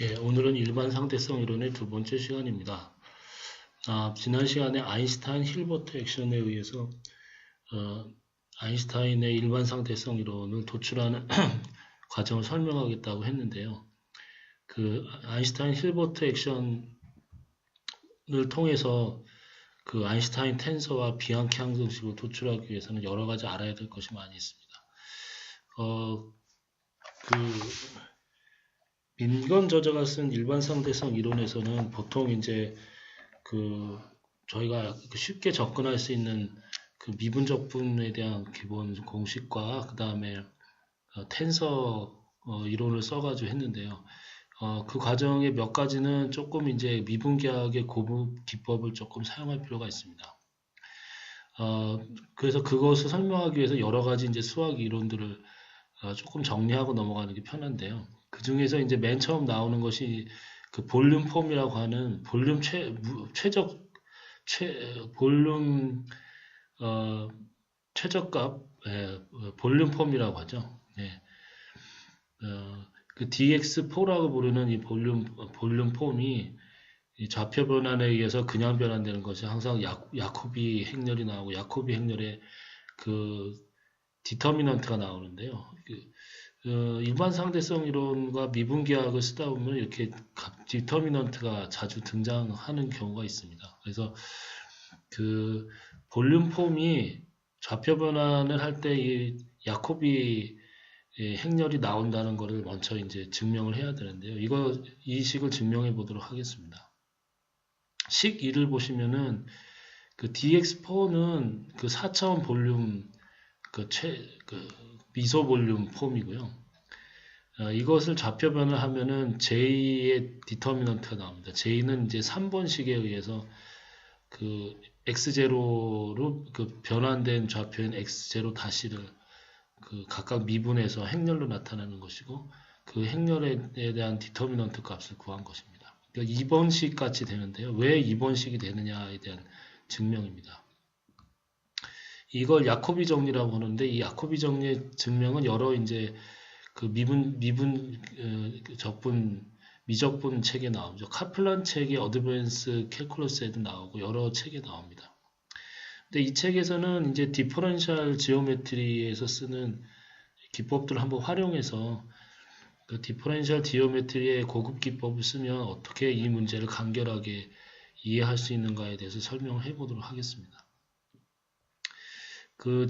예, 오늘은 일반 상대성 이론의 두 번째 시간입니다. 지난 시간에 아인슈타인 힐버트 액션에 의해서 아인슈타인의 일반 상대성 이론을 도출하는 과정을 설명하겠다고 했는데요. 그 아인슈타인 힐버트 액션을 통해서 그 아인슈타인 텐서와 비앙키 항등식을 도출하기 위해서는 여러 가지 알아야 될 것이 많이 있습니다. 민건 저자가 쓴 일반 상대성 이론에서는 보통 이제 저희가 쉽게 접근할 수 있는 그 미분적분에 대한 기본 공식과 그 다음에 텐서 이론을 써가지고 했는데요. 그 과정의 몇 가지는 조금 이제 미분계학의 고급 기법을 조금 사용할 필요가 있습니다. 그래서 그것을 설명하기 위해서 여러 가지 이제 수학 이론들을 조금 정리하고 넘어가는 게 편한데요. 그 중에서 이제 맨 처음 나오는 것이 그 볼륨 폼이라고 하는 볼륨 볼륨 최저값 볼륨 폼이라고 하죠. 예. 그 dx4라고 부르는 이 볼륨 폼이 이 좌표 변환에 의해서 그냥 변환되는 것이 항상 야코비 행렬이 나오고 야코비 행렬의 그 디터미넌트가 나오는데요. 일반 상대성 이론과 미분계학을 쓰다 보면 이렇게 디터미넌트가 자주 등장하는 경우가 있습니다. 그래서 그 볼륨 폼이 좌표 변환을 할 때 이 야코비 행렬이 나온다는 것을 먼저 이제 증명을 해야 되는데요. 이 식을 증명해 보도록 하겠습니다. 식 2를 보시면은 그 dx4는 그 4차원 볼륨 미소 볼륨 폼이고요. 이것을 좌표 변환하면은 J의 디터미넌트가 나옵니다. J는 이제 3번식에 의해서 그 x0로 그 변환된 좌표인 x0 다시를 그 각각 미분해서 행렬로 나타내는 것이고 그 행렬에 대한 디터미넌트 값을 구한 것입니다. 그러니까 2번식 같이 되는데요. 왜 2번식이 되느냐에 대한 증명입니다. 이걸 야코비 정리라고 하는데 이 야코비 정리의 증명은 여러 이제 그 미적분 책에 나오죠. 카플란 책의 어드밴스 캘큘러스에도 나오고 여러 책에 나옵니다. 근데 이 책에서는 이제 디퍼런셜 지오메트리에서 쓰는 기법들을 한번 활용해서 그 디퍼런셜 지오메트리의 고급 기법을 쓰면 어떻게 이 문제를 간결하게 이해할 수 있는가에 대해서 설명을 해보도록 하겠습니다.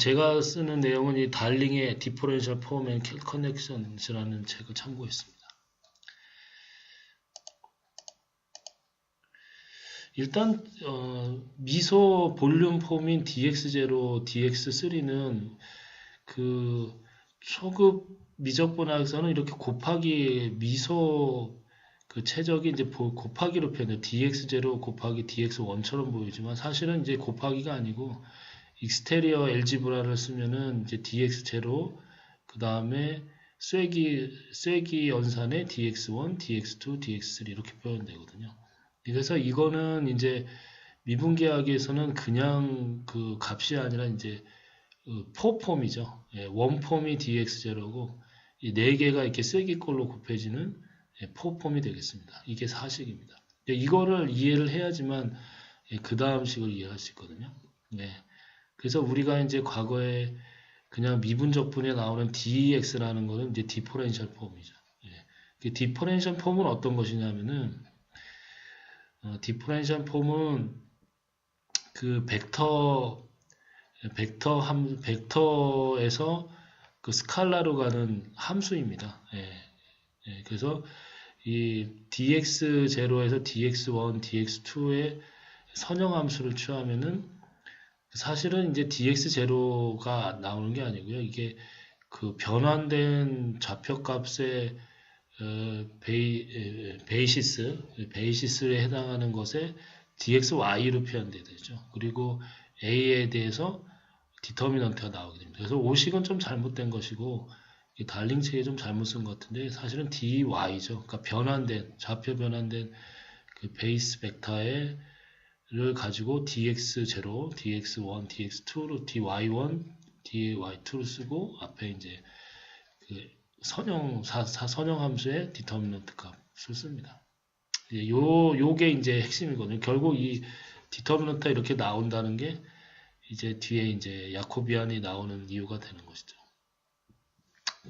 제가 쓰는 내용은 이 달링의 Differential Form and Connections라는 책을 참고했습니다. 일단 미소 볼륨 폼인 dx0, dx3는 그 초급 미적분학에서는 이렇게 곱하기 미소 그 최적이 이제 곱하기로 표현해요. dx0 곱하기 dx1처럼 보이지만 사실은 이제 곱하기가 아니고 익스테리어 엘지브라를 쓰면은 이제 dx0 그 다음에 쐐기 연산의 dx1, dx2, dx3 이렇게 표현되거든요. 그래서 이거는 이제 미분계학에서는 그냥 그 값이 아니라 이제 포폼이죠. 원폼이 dx0고 이 네 개가 이렇게 쐐기꼴로 곱해지는 포폼이 되겠습니다. 이게 사식입니다. 이거를 이해를 해야지만 그 다음 식을 이해할 수 있거든요. 네. 그래서 우리가 이제 과거에 그냥 미분적분에 나오는 dx라는 거는 이제 디퍼런셜 폼이죠. 디퍼런셜 폼은 어떤 것이냐면은 디퍼런셜 폼은 그 벡터에서 그 스칼라로 가는 함수입니다. 그래서 이 dx0에서 dx1, dx2의 선형함수를 취하면은 사실은 이제 dx0가 나오는 게 아니고요. 이게 그 변환된 좌표값의 베이시스에 해당하는 것에 dxy로 표현되죠. 그리고 a에 대해서 디터미넌트가 나오게 됩니다. 그래서 오식은 좀 잘못된 것이고 이 달링 책에 좀 잘못 쓴 것 같은데 사실은 dy죠. 그러니까 좌표 변환된 그 베이스 벡터의 를 가지고 dx0, dx1, dx2로 dy1, dy2로 쓰고 앞에 이제 그 선형 함수의 디터미넌트 값 씁니다. 요게 이제 핵심이거든요. 결국 이 디터미넌트가 이렇게 나온다는 게 이제 뒤에 이제 야코비안이 나오는 이유가 되는 것이죠.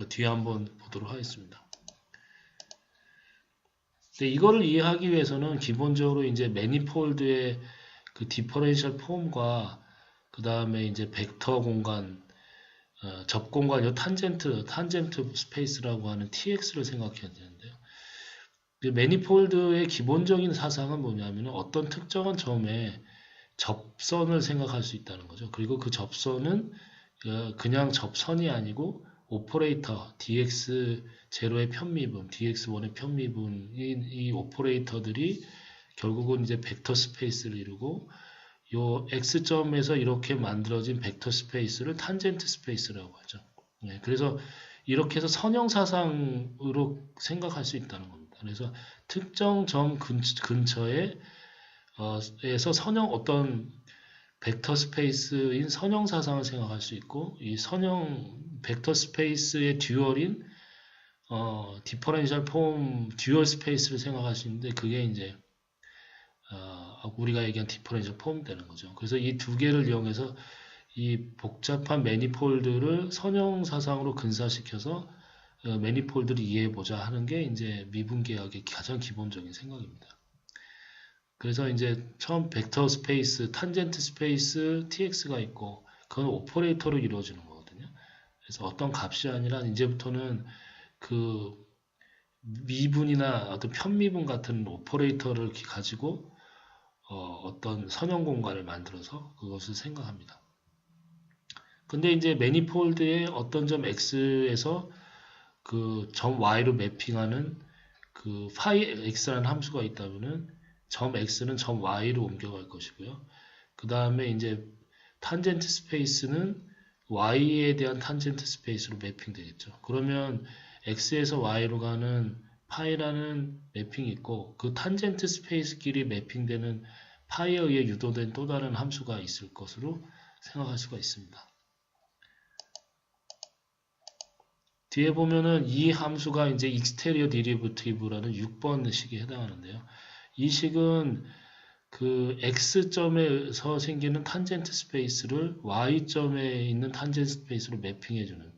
뒤에 한번 보도록 하겠습니다. 근데 이거를 이해하기 위해서는 기본적으로 이제 매니폴드의 그 디퍼런셜 폼과 그 다음에 이제 벡터 공간, 접 공간, 요 탄젠트 스페이스라고 하는 TX를 생각해야 되는데요. 매니폴드의 기본적인 사상은 뭐냐면 어떤 특정한 점에 접선을 생각할 수 있다는 거죠. 그리고 그 접선은 그냥 접선이 아니고 오퍼레이터 dx0의 편미분, dx1의 편미분인 이 오퍼레이터들이 결국은 이제 벡터 스페이스를 이루고 요 x점에서 이렇게 만들어진 벡터 스페이스를 탄젠트 스페이스라고 하죠. 네, 그래서 이렇게 해서 선형 사상으로 생각할 수 있다는 겁니다. 그래서 특정 점 근처에 에서 선형 어떤 벡터 스페이스인 선형 사상을 생각할 수 있고 이 선형 벡터 스페이스의 듀얼인 디퍼런셜 폼 듀얼 스페이스를 생각할 수 있는데 그게 이제 우리가 얘기한 디퍼런셜 폼이 되는 거죠. 그래서 이 두 개를 이용해서 이 복잡한 매니폴드를 선형 사상으로 근사시켜서 매니폴드를 이해해보자 하는 게 이제 미분계학의 가장 기본적인 생각입니다. 그래서 이제 처음 벡터 스페이스, 탄젠트 스페이스 tx가 있고 그건 오퍼레이터로 이루어지는 거거든요. 그래서 어떤 값이 아니라 이제부터는 그 미분이나 어떤 편미분 같은 오퍼레이터를 가지고 어떤 선형 공간을 만들어서 그것을 생각합니다. 근데 이제 매니폴드의 어떤 점 x에서 그 점 y로 매핑하는 그 phi x라는 함수가 있다면은 점 x는 점 y로 옮겨갈 것이고요. 그 다음에 이제 탄젠트 스페이스는 y에 대한 탄젠트 스페이스로 매핑 되겠죠. 그러면 x에서 y로 가는 파이라는 매핑이 있고 그 탄젠트 스페이스끼리 매핑되는 파이에 의해 유도된 또 다른 함수가 있을 것으로 생각할 수가 있습니다. 뒤에 보면은 이 함수가 이제 익스테리어 디리버티브라는 6번 식에 해당하는데요. 이 식은 그 x점에서 생기는 탄젠트 스페이스를 y점에 있는 탄젠트 스페이스로 매핑해주는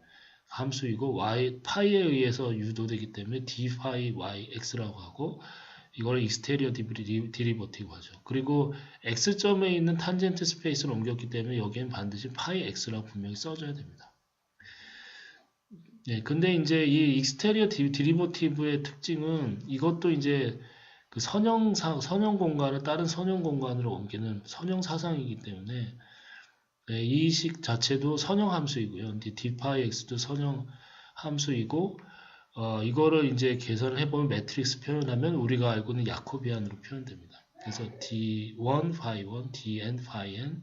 함수이고 파이에 의해서 유도되기 때문에 d 파이 yx라고 하고 이걸 익스테리어 디리버티브 하죠. 그리고 x점에 있는 탄젠트 스페이스를 옮겼기 때문에 여기엔 반드시 파이 x라고 분명히 써줘야 됩니다. 네, 근데 이제 이 익스테리어 디리버티브의 특징은 이것도 이제 그 선형 공간을 다른 선형 공간으로 옮기는 선형 사상이기 때문에 네, 이 식 자체도 선형 함수이고요. d파이 x도 선형 함수이고 이거를 이제 계산을 해보면 매트릭스 표현하면 우리가 알고 있는 야코비안으로 표현됩니다. 그래서 d1 phi 1, dn phi n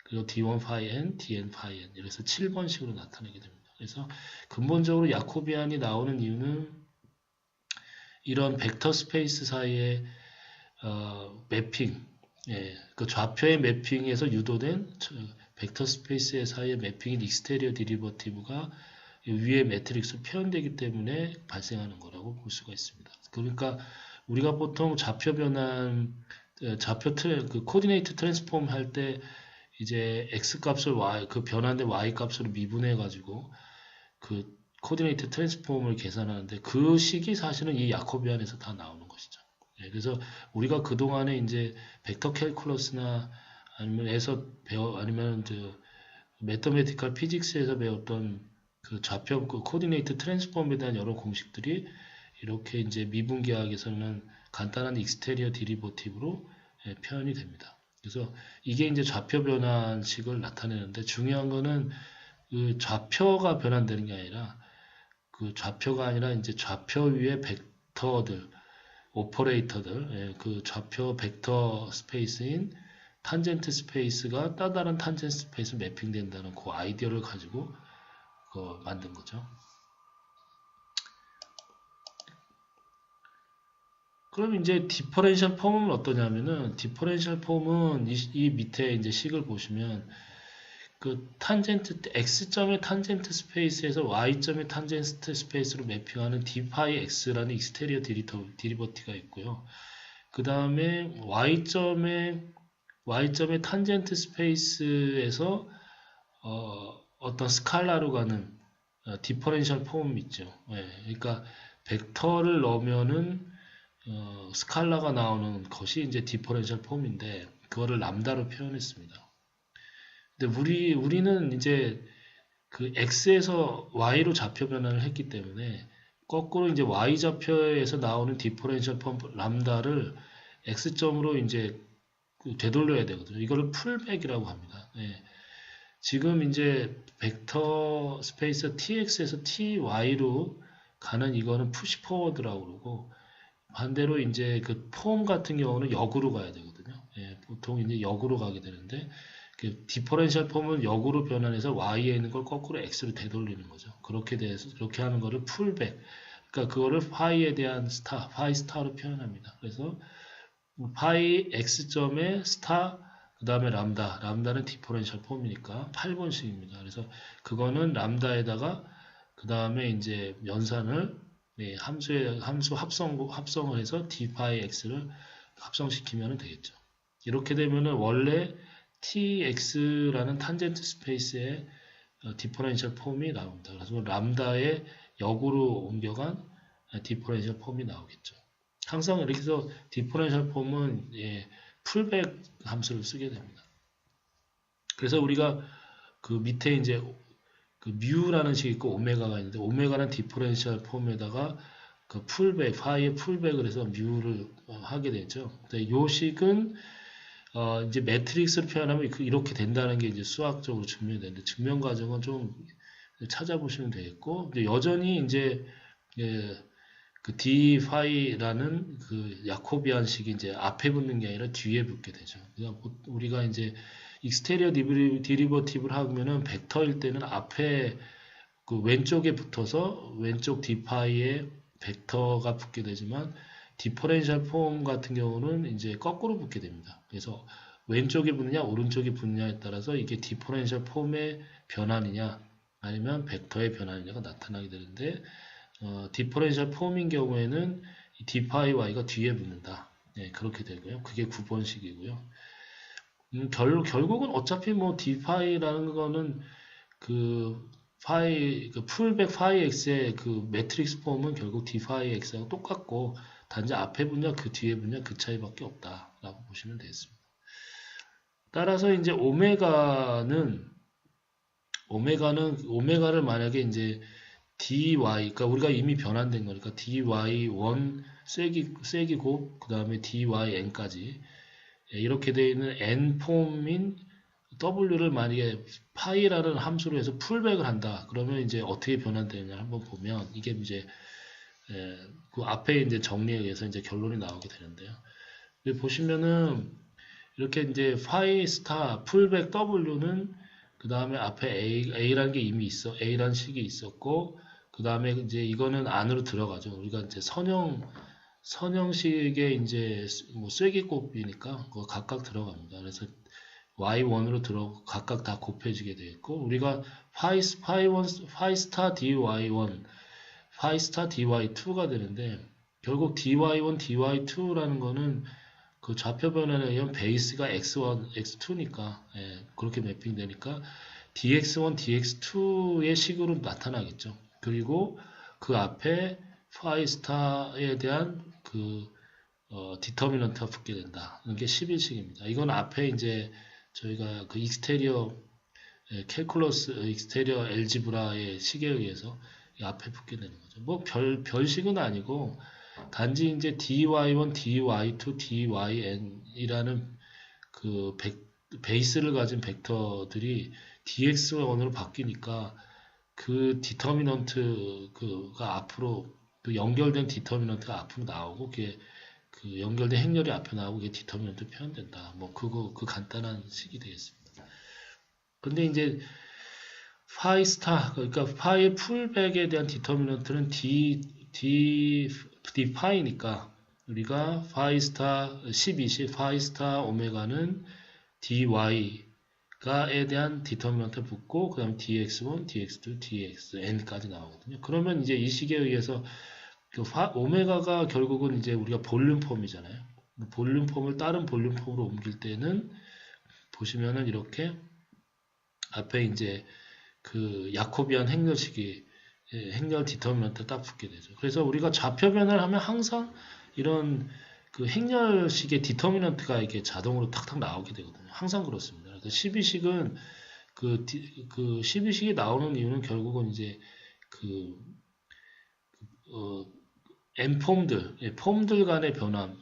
그리고 d1 phi n, dn phi n 이래서 7번식으로 나타내게 됩니다. 그래서 근본적으로 야코비안이 나오는 이유는 이런 벡터 스페이스 사이의 매핑, 그 좌표의 매핑에서 유도된 벡터 스페이스 사이의 매핑인 익스테리어 디리버티브가 위에 매트릭스로 표현되기 때문에 발생하는 거라고 볼 수가 있습니다. 그러니까 우리가 보통 좌표 변환, 그 코디네이트 트랜스폼 할 때 이제 x 값을 그 변환된 y 값으로 미분해 가지고 그 코디네이트 트랜스폼을 계산하는데 그 식이 사실은 이 야코비안에서 다 나오는 것이죠. 그래서 우리가 그동안에 이제 벡터 캘큘러스나 아니면 매터메티컬 피직스에서 배웠던 그 좌표 그 코디네이트 트랜스폼에 대한 여러 공식들이 이렇게 이제 미분계학에서는 간단한 익스테리어 디리버티브로 표현이 됩니다. 그래서 이게 이제 좌표 변환식을 나타내는데 중요한 거는 그 좌표가 변환되는 게 아니라 그 좌표가 아니라 이제 좌표 위에 벡터들, 오퍼레이터들, 그 좌표 벡터 스페이스인 탄젠트 스페이스가 또 다른 탄젠트 스페이스 매핑된다는 그 아이디어를 가지고 만든 거죠. 그럼 이제 디퍼런셜 폼은 어떠냐면은 디퍼런셜 폼은 이 밑에 이제 식을 보시면 그 탄젠트 x점의 탄젠트 스페이스에서 y점의 탄젠트 스페이스로 매핑하는 d 파이 x라는 익스테리어 디리버티가 있고요. 그 다음에 y점의 탄젠트 스페이스에서 어떤 스칼라로 가는 디퍼렌셜 폼 있죠. 예, 그러니까 벡터를 넣으면은 스칼라가 나오는 것이 이제 디퍼렌셜 폼인데 그거를 람다로 표현했습니다. 근데 우리는 이제 그 x에서 y로 좌표 변환을 했기 때문에 거꾸로 이제 y 좌표에서 나오는 디퍼렌셜 폼 람다를 x점으로 이제 되돌려야 되거든요. 이거를 풀백이라고 합니다. 예. 지금 이제 벡터 스페이스 tx에서 ty로 가는 이거는 푸시 포워드라고 그러고 반대로 이제 그 폼 같은 경우는 역으로 가야 되거든요. 예, 보통 이제 역으로 가게 되는데 그 디퍼렌셜 폼은 역으로 변환해서 y에 있는 걸 거꾸로 x로 되돌리는 거죠. 그렇게 하는 거를 풀백. 그러니까 그거를 파이에 대한 스타, 파이 스타로 표현합니다. 그래서 파이 x점의 스타 그 다음에 람다는 디퍼렌셜 폼이니까 8번식입니다. 그래서 그거는 람다에다가 그 다음에 이제 연산을 함수 합성을 해서 d 파이 x를 합성시키면 되겠죠. 이렇게 되면은 원래 tx라는 탄젠트 스페이스의 디퍼렌셜 폼이 나옵니다. 그래서 람다의 역으로 옮겨간 디퍼렌셜 폼이 나오겠죠. 항상 이렇게 해서 디퍼렌셜 폼은 풀백 함수를 쓰게 됩니다. 그래서 우리가 그 밑에 이제 그 뮤라는 식이 있고 오메가가 있는데 오메가는 디퍼렌셜 폼에다가 그 풀백, 파이의 풀백을 해서 뮤를 하게 되죠. 근데 요 식은 이제 매트릭스를 표현하면 이렇게 된다는 게 이제 수학적으로 증명되는데 증명 과정은 좀 찾아보시면 되겠고 여전히 이제 그 d 파이라는 그 야코비안식이 이제 앞에 붙는 게 아니라 뒤에 붙게 되죠. 그러니까 우리가 이제 익스테리어 디리버티브를 하면은 벡터일 때는 앞에 그 왼쪽에 붙어서 왼쪽 d 파이에 벡터가 붙게 되지만 디퍼렌셜 폼 같은 경우는 이제 거꾸로 붙게 됩니다. 그래서 왼쪽에 붙느냐 오른쪽에 붙느냐에 따라서 이게 디퍼렌셜 폼의 변환이냐 아니면 벡터의 변환이냐가 나타나게 되는데 디퍼렌셜 폼인 경우에는 d 파이 y가 뒤에 붙는다. 네, 그렇게 되고요. 그게 9번식이고요. 결국은 어차피 뭐 d 파이라는 거는 그 풀백 파이 x의 그 매트릭스 폼은 결국 d 파이 x하고 똑같고 단지 앞에 분야 그 뒤에 분야 그 차이밖에 없다라고 보시면 되겠습니다. 따라서 이제 오메가를 만약에 이제 dy, 그러니까 우리가 이미 변환된 거니까 dy1 쐐기 곱, 그 다음에 dyn까지 이렇게 되어 있는 n 폼인 w를 만약에 파이라는 함수로 해서 풀백을 한다. 그러면 이제 어떻게 변환되느냐 한번 보면 이게 이제 그 앞에 이제 정리에 의해서 이제 결론이 나오게 되는데요. 보시면은 이렇게 이제 파이 스타 풀백 w는 그 다음에 앞에 a라는 게 이미 a라는 식이 있었고 그 다음에 이제 이거는 안으로 들어가죠. 우리가 이제 선형식의 이제 뭐 쐐기곱이니까 그거 각각 들어갑니다. 그래서 y1으로 각각 다 곱해지게 되겠고 우리가 파이 스타 dy1 파이 스타 dy2가 되는데 결국 dy1 dy2라는 거는 그 좌표 변환에 의한 베이스가 x1 x2니까 그렇게 매핑되니까 dx1 dx2의 식으로 나타나겠죠. 그리고 그 앞에 파이 스타에 대한 그 디터미넌트가 붙게 된다. 이게 11식입니다. 이건 앞에 이제 저희가 그 익스테리어 캘큘러스 익스테리어 엘지브라의 식에 의해서 앞에 붙게 되는 거죠. 뭐 별식은 아니고 단지 이제 dy1, dy2, dyn이라는 그 베이스를 가진 벡터들이 dx1으로 바뀌니까 그 디터미넌트가 앞으로 그 연결된 디터미넌트가 앞으로 나오고 그게 그 연결된 행렬이 앞에 나오고 그게 디터미넌트 표현된다. 뭐 그 간단한 식이 되겠습니다. 근데 이제 파이 스타 그러니까 파이 풀백에 대한 디터미넌트는 d 파이니까 우리가 파이 스타 12시 파이 스타 오메가는 dy 가에 대한 디터미넌트 붙고 그 다음 dx1, dx2, dxn까지 나오거든요. 그러면 이제 이 식에 의해서 그 오메가가 결국은 이제 우리가 볼륨 폼이잖아요. 볼륨 폼을 다른 볼륨 폼으로 옮길 때는 보시면은 이렇게 앞에 이제 그 야코비안 행렬식이 행렬 디터미넌트 딱 붙게 되죠. 그래서 우리가 좌표 변화를 하면 항상 이런 그 행렬식의 디터미넌트가 이렇게 자동으로 탁탁 나오게 되거든요. 항상 그렇습니다. 그래서 12식은 그 12식이 나오는 이유는 결국은 이제 그 N폼들, 폼들 간의 변환,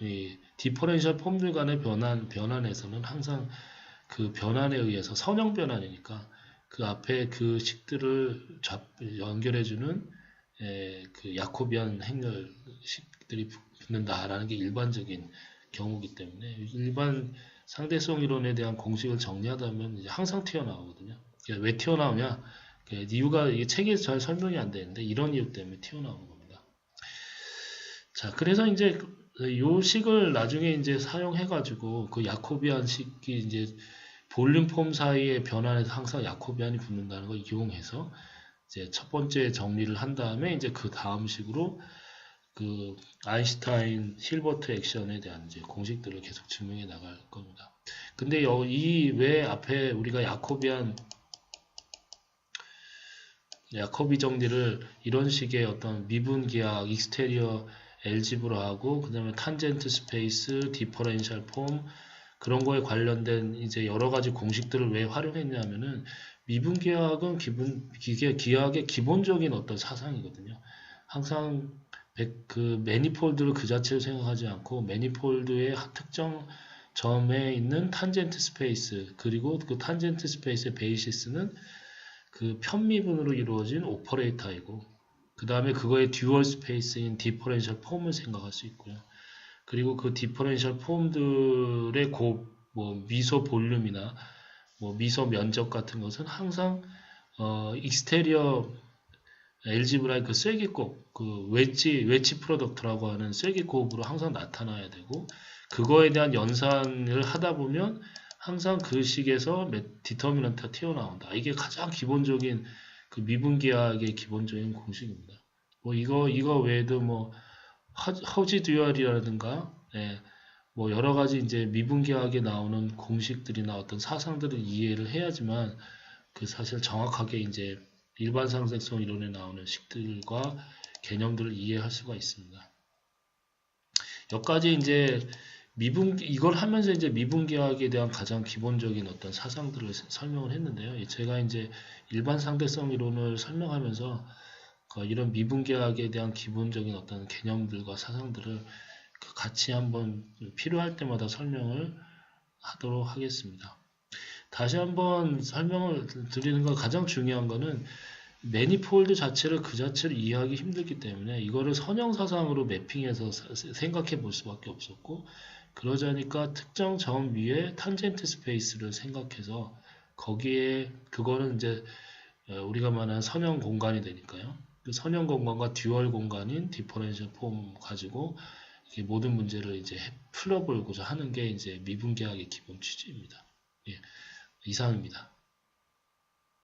디퍼런셜 폼들 간의 변환에서는 항상 그 변환에 의해서 선형 변환이니까 그 앞에 그 식들을 연결해주는 그 야코비안 행렬식들이 붙는다라는 게 일반적인 경우이기 때문에 일반 상대성 이론에 대한 공식을 정리하다면 이제 항상 튀어나오거든요. 왜 튀어나오냐? 이유가 이게 책에서 잘 설명이 안 되는데 이런 이유 때문에 튀어나오는 겁니다. 자, 그래서 이제 요 식을 나중에 이제 사용해가지고 그 야코비안 식이 이제 볼륨 폼 사이의 변환에서 항상 야코비안이 붙는다는 걸 이용해서 이제 첫 번째 정리를 한 다음에 이제 그 다음 식으로 그 아인슈타인 힐버트 액션에 대한 이제 공식들을 계속 증명해 나갈 겁니다. 근데 이 왜 앞에 우리가 야코비 정리를 이런 식의 어떤 미분기학, 익스테리어 엘지브라하고 그 다음에 탄젠트 스페이스, 디퍼렌셜 폼 그런 거에 관련된 이제 여러 가지 공식들을 왜 활용했냐면은 미분기학은 기하학의 기본적인 어떤 사상이거든요. 항상 그 매니폴드를 그 자체로 생각하지 않고 매니폴드의 특정 점에 있는 탄젠트 스페이스 그리고 그 탄젠트 스페이스의 베이시스는 그 편미분으로 이루어진 오퍼레이터이고 그 다음에 그거의 듀얼 스페이스인 디퍼렌셜 폼을 생각할 수 있고요. 그리고 그 디퍼렌셜 폼들의 뭐 미소 볼륨이나 뭐 미소 면적 같은 것은 항상 익스테리어 엘지브라의 그 쐐기곱, 그 웨지 프로덕트라고 하는 쐐기곱으로 항상 나타나야 되고 그거에 대한 연산을 하다 보면 항상 그 식에서 디터미넌트가 튀어나온다. 이게 가장 기본적인 그 미분기학의 기본적인 공식입니다. 뭐 이거 외에도 뭐 허지 듀얼이라든가 뭐 여러 가지 이제 미분기학에 나오는 공식들이나 어떤 사상들을 이해를 해야지만 그 사실 정확하게 이제 일반 상대성 이론에 나오는 식들과 개념들을 이해할 수가 있습니다. 여기까지 이제 이걸 하면서 이제 미분기학에 대한 가장 기본적인 어떤 사상들을 설명을 했는데요. 제가 이제 일반 상대성 이론을 설명하면서 이런 미분기학에 대한 기본적인 어떤 개념들과 사상들을 같이 한번 필요할 때마다 설명을 하도록 하겠습니다. 다시 한번 설명을 드리는 건 가장 중요한 거는 매니폴드 자체를 그 자체로 이해하기 힘들기 때문에 이거를 선형사상으로 매핑해서 생각해 볼 수밖에 없었고 그러자니까 특정 점 위에 탄젠트 스페이스를 생각해서 거기에 그거는 이제 우리가 말하는 선형 공간이 되니까요. 그 선형 공간과 듀얼 공간인 디퍼렌셜 폼 가지고 모든 문제를 이제 풀어보고자 하는 게 이제 미분기학의 기본 취지입니다. 예, 이상입니다.